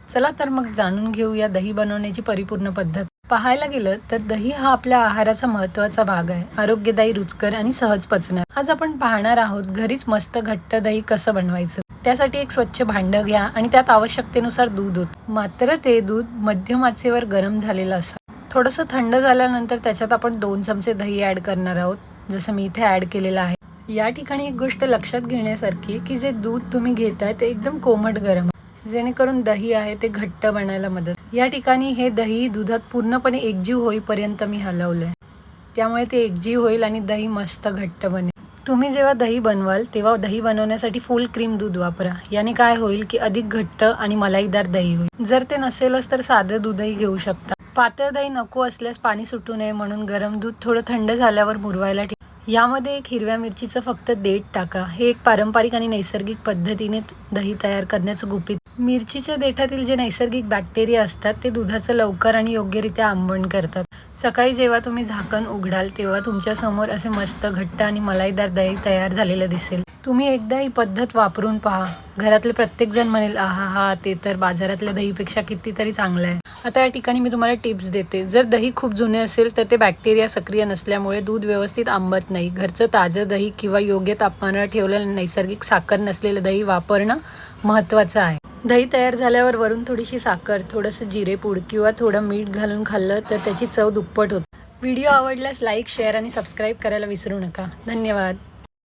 चला तर मग जाणून घेऊया दही बनवण्याची परिपूर्ण पद्धत। पाहायला गेलं तर दही हा आपल्या आहाराचा महत्त्वाचा भाग आहे। आरोग्यदायी, रुचकर आणि सहज पचणार। आज आपण पाहणार आहोत घरीच मस्त घट्ट दही कसं बनवायचं। त्यासाठी एक स्वच्छ भांडं घ्या आणि त्यात आवश्यकतेनुसार दूध ओता। मात्र ते दूध मध्यम आचेवर गरम झालेलं असावं। थोडंसं थंड झाल्यानंतर त्याच्यात आपण 2 चमचे दही ॲड करणार आहोत, जसं मी इथे ॲड केलेलं आहे। या ठिकाणी एक गोष्ट लक्षात घेण्यासारखी की जे दूध तुम्ही घेताय ते एकदम कोमट गरम, जेणेकरून दही आहे ते घट्ट बनायला मदत। या ठिकाणी हे दही दुधात पूर्णपणे एकजीव होईपर्यंत मी हलवलंय, त्यामुळे ते एकजीव होईल आणि दही मस्त घट्ट बनेल। तुम्ही जेव्हा दही बनवाल तेव्हा दही बनवण्यासाठी फुल क्रीम दूध वापरा। याने काय होईल की अधिक घट्ट आणि मलाईदार दही होईल। जर ते नसेलच तर साधं दूधही घेऊ शकता। पातळ दही नको असल्यास पाणी सुटू नये म्हणून गरम दूध थोडं थंड झाल्यावर मुरवायला ठेवा। यामध्ये एक हिरव्या मिरचीचं फक्त देठ टाका। हे एक पारंपरिक आणि नैसर्गिक पद्धतीने दही तयार करण्याचं गुपित। मिरचीच्या देठातील जे नैसर्गिक बॅक्टेरिया असतात ते दुधाचं लवकर आणि योग्यरित्या आंबवण करतात। सकाळी जेव्हा तुम्ही झाकण उघडाल तेव्हा तुमच्या समोर असे मस्त घट्ट आणि मलाईदार दही तयार झालेलं दिसेल। तुम्ही एकदा ही पद्धत वापरून पहा, घरातले प्रत्येक जण म्हणेल आहा, ते तर बाजारातल्या दहीपेक्षा कितीतरी चांगलं आहे। आता या ठिकाणी मी तुम्हाला टिप्स देते। जर दही खूप जुने असेल तर ते बॅक्टेरिया सक्रिय नसल्यामुळे दूध व्यवस्थित आंबत नाही। घरचं ताजं दही किंवा योग्य तापमानावर ठेवलेलं नैसर्गिक साखर नसलेलं दही वापरणं महत्त्वाचं आहे। दही तयार झाल्यावर वरून थोडीशी साखर, थोडंसं जिरेपूड किंवा थोडं मीठ घालून खाल्लं तर त्याची चव दुप्पट होते। व्हिडिओ आवडल्यास लाईक, शेअर आणि सबस्क्राईब करायला विसरू नका। धन्यवाद।